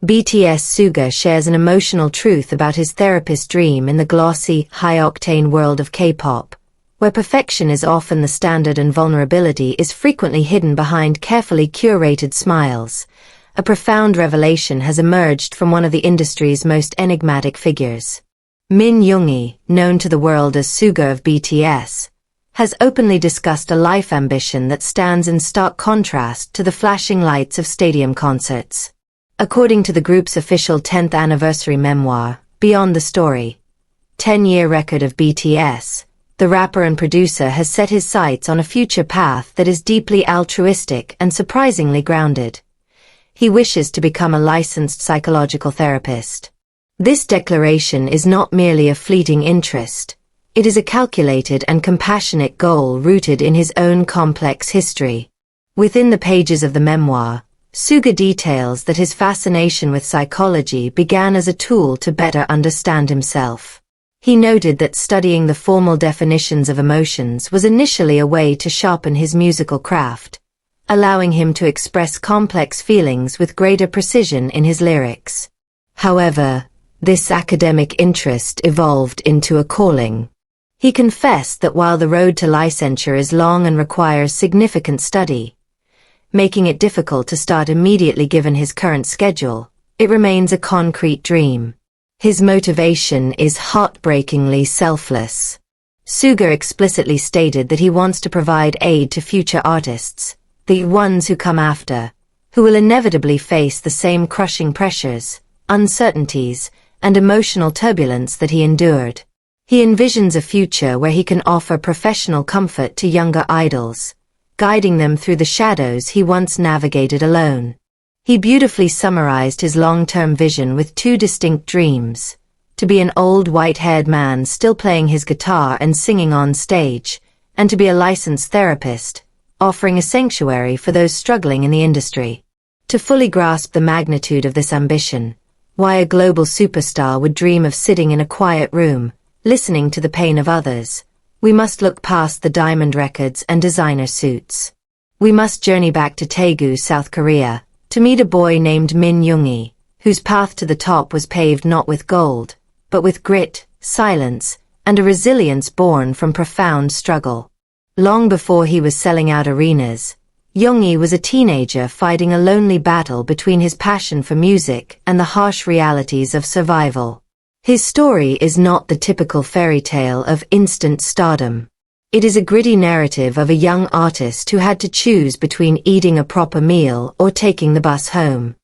BTS Suga shares an emotional truth about his therapist dream in the glossy, high-octane world of K-pop, where perfection is often the standard and vulnerability is frequently hidden behind carefully curated smiles. A profound revelation has emerged from one of the industry's most enigmatic figures. Min Yoongi, known to the world as Suga of BTS, has openly discussed a life ambition that stands in stark contrast to the flashing lights of stadium concerts. According to the group's official 10th anniversary memoir, Beyond the Story, 10-year record of BTS, the rapper and producer has set his sights on a future path that is deeply altruistic and surprisingly grounded. He wishes to become a licensed psychological therapist. This declaration is not merely a fleeting interest. It is a calculated and compassionate goal rooted in his own complex history. Within the pages of the memoir, Suga details that his fascination with psychology began as a tool to better understand himself. He noted that studying the formal definitions of emotions was initially a way to sharpen his musical craft, allowing him to express complex feelings with greater precision in his lyrics. However, this academic interest evolved into a calling. He confessed that while the road to licensure is long and requires significant study, making it difficult to start immediately given his current schedule, it remains a concrete dream. His motivation is heartbreakingly selfless. Suga explicitly stated that he wants to provide aid to future artists, the ones who come after, who will inevitably face the same crushing pressures, uncertainties, and emotional turbulence that he endured. He envisions a future where he can offer professional comfort to younger idols, guiding them through the shadows he once navigated alone. He beautifully summarized his long-term vision with two distinct dreams: to be an old white-haired man still playing his guitar and singing on stage, and to be a licensed therapist, offering a sanctuary for those struggling in the industry. To fully grasp the magnitude of this ambition, why a global superstar would dream of sitting in a quiet room, listening to the pain of others, we must look past the diamond records and designer suits. We must journey back to Daegu, South Korea, to meet a boy named Min Yoongi, whose path to the top was paved not with gold, but with grit, silence, and a resilience born from profound struggle. Long before he was selling out arenas, Yoongi was a teenager fighting a lonely battle between his passion for music and the harsh realities of survival. His story is not the typical fairy tale of instant stardom. It is a gritty narrative of a young artist who had to choose between eating a proper meal or taking the bus home.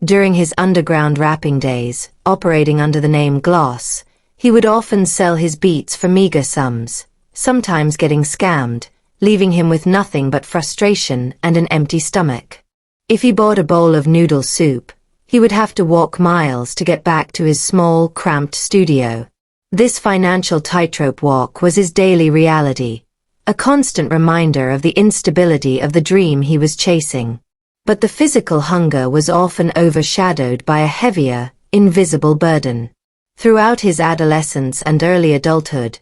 During his underground rapping days, operating under the name Gloss, he would often sell his beats for meager sums, sometimes getting scammed, leaving him with nothing but frustration and an empty stomach. If he bought a bowl of noodle soup, he would have to walk miles to get back to his small, cramped studio. This financial tightrope walk was his daily reality, a constant reminder of the instability of the dream he was chasing. But the physical hunger was often overshadowed by a heavier, invisible burden. Throughout his adolescence and early adulthood,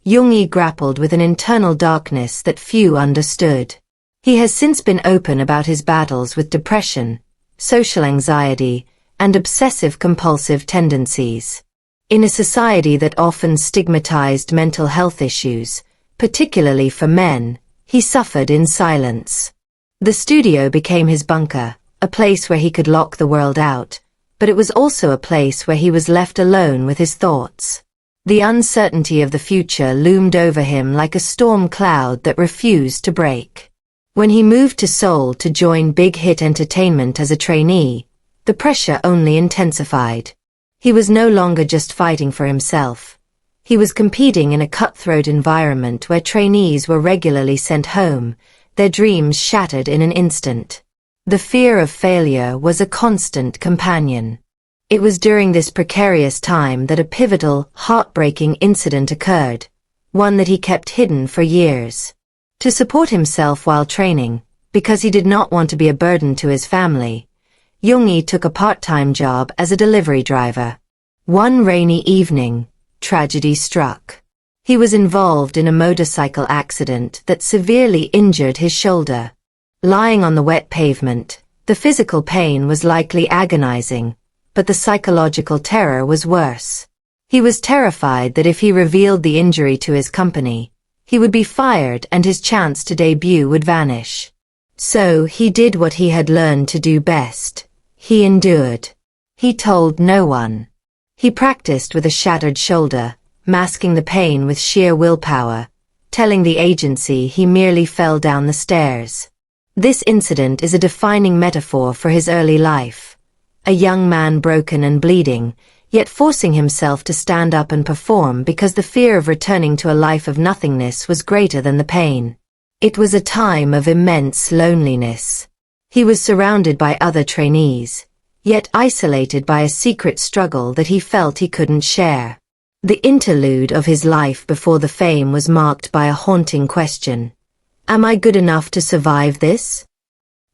Yoongi grappled with an internal darkness that few understood. He has since been open about his battles with depression, social anxiety, and obsessive-compulsive tendencies. In a society that often stigmatized mental health issues, particularly for men, he suffered in silence. The studio became his bunker, a place where he could lock the world out, but it was also a place where he was left alone with his thoughts. The uncertainty of the future loomed over him like a storm cloud that refused to break. When he moved to Seoul to join Big Hit Entertainment as a trainee, the pressure only intensified. He was no longer just fighting for himself. He was competing in a cutthroat environment where trainees were regularly sent home, their dreams shattered in an instant. The fear of failure was a constant companion. It was during this precarious time that a pivotal, heartbreaking incident occurred, one that he kept hidden for years. To support himself while training, because he did not want to be a burden to his family, Yoongi took a part-time job as a delivery driver. One rainy evening, tragedy struck. He was involved in a motorcycle accident that severely injured his shoulder. Lying on the wet pavement, the physical pain was likely agonizing, but the psychological terror was worse. He was terrified that if he revealed the injury to his company, he would be fired and his chance to debut would vanish. So he did what he had learned to do best. He endured. He told no one. He practiced with a shattered shoulder, masking the pain with sheer willpower, telling the agency he merely fell down the stairs. This incident is a defining metaphor for his early life. A young man broken and bleeding, yet forcing himself to stand up and perform because the fear of returning to a life of nothingness was greater than the pain. It was a time of immense loneliness. He was surrounded by other trainees, yet isolated by a secret struggle that he felt he couldn't share. The interlude of his life before the fame was marked by a haunting question. Am I good enough to survive this?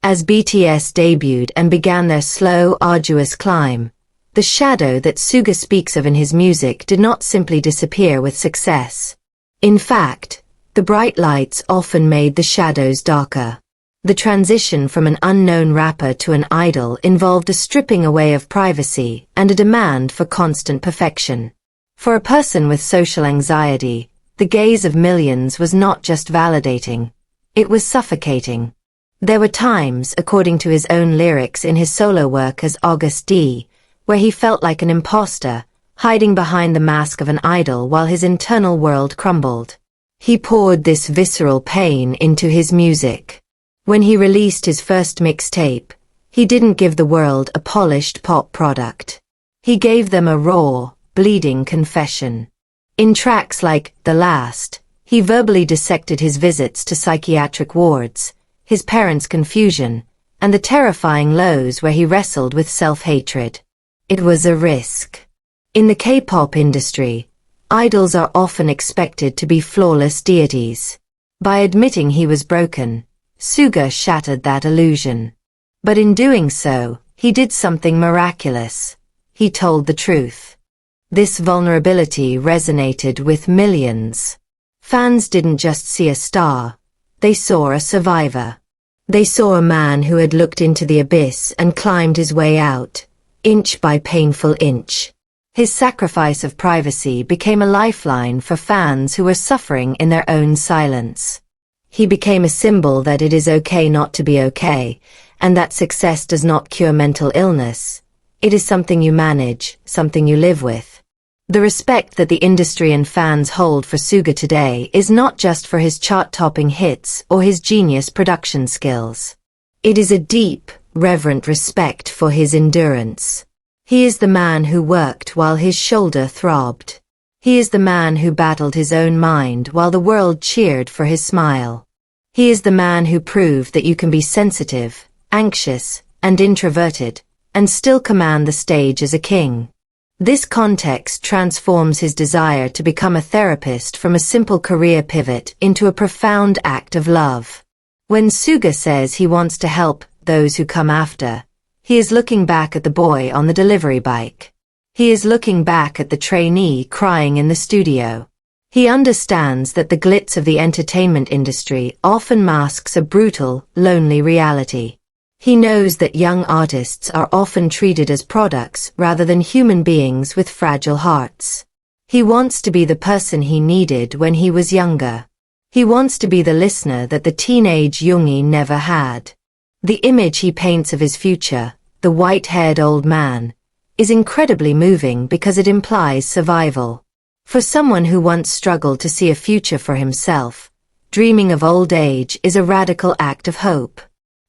As BTS debuted and began their slow, arduous climb, the shadow that Suga speaks of in his music did not simply disappear with success. In fact, the bright lights often made the shadows darker. The transition from an unknown rapper to an idol involved a stripping away of privacy and a demand for constant perfection. For a person with social anxiety, the gaze of millions was not just validating, it was suffocating. There were times, according to his own lyrics in his solo work as August D., where he felt like an imposter, hiding behind the mask of an idol while his internal world crumbled. He poured this visceral pain into his music. When he released his first mixtape, he didn't give the world a polished pop product. He gave them a raw, bleeding confession. In tracks like The Last, he verbally dissected his visits to psychiatric wards, his parents' confusion, and the terrifying lows where he wrestled with self-hatred. It was a risk. In the K-pop industry, idols are often expected to be flawless deities. By admitting he was broken, Suga shattered that illusion. But in doing so, he did something miraculous. He told the truth. This vulnerability resonated with millions. Fans didn't just see a star, they saw a survivor. They saw a man who had looked into the abyss and climbed his way out, inch by painful inch. His sacrifice of privacy became a lifeline for fans who were suffering in their own silence. He became a symbol that it is okay not to be okay, and that success does not cure mental illness. It is something you manage, something you live with. The respect that the industry and fans hold for Suga today is not just for his chart-topping hits or his genius production skills. It is a deep, reverent respect for his endurance. He is the man who worked while his shoulder throbbed. He is the man who battled his own mind while the world cheered for his smile. He is the man who proved that you can be sensitive, anxious, and introverted, and still command the stage as a king. This context transforms his desire to become a therapist from a simple career pivot into a profound act of love. When Suga says he wants to help those who come after, he is looking back at the boy on the delivery bike. He is looking back at the trainee crying in the studio. He understands that the glitz of the entertainment industry often masks a brutal, lonely reality. He knows that young artists are often treated as products rather than human beings with fragile hearts. He wants to be the person he needed when he was younger. He wants to be the listener that the teenage Yoongi never had. The image he paints of his future, the white-haired old man, is incredibly moving because it implies survival. For someone who once struggled to see a future for himself, dreaming of old age is a radical act of hope.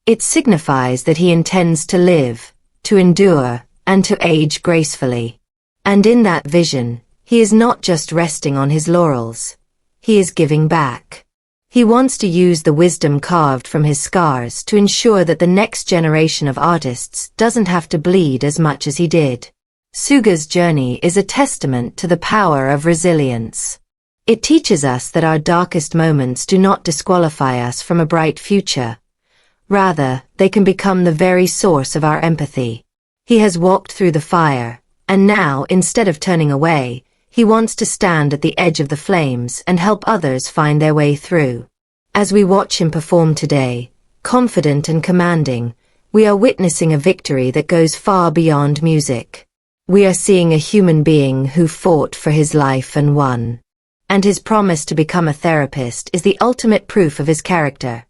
It signifies that he intends to live, to endure, and to age gracefully. And in that vision, he is not just resting on his laurels. He is giving back. He wants to use the wisdom carved from his scars to ensure that the next generation of artists doesn't have to bleed as much as he did. Suga's journey is a testament to the power of resilience. It teaches us that our darkest moments do not disqualify us from a bright future. Rather, they can become the very source of our empathy. He has walked through the fire, and now, instead of turning away, he wants to stand at the edge of the flames and help others find their way through. As we watch him perform today, confident and commanding, We are witnessing a victory that goes far beyond music. We are seeing a human being who fought for his life and won. And his promise to become a therapist is the ultimate proof of his character.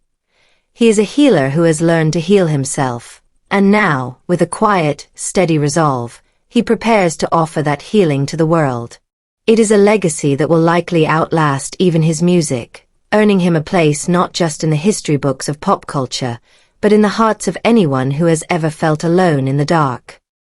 He is a healer who has learned to heal himself, and now, with a quiet, steady resolve, he prepares to offer that healing to the world. It is a legacy that will likely outlast even his music, earning him a place not just in the history books of pop culture, but in the hearts of anyone who has ever felt alone in the dark.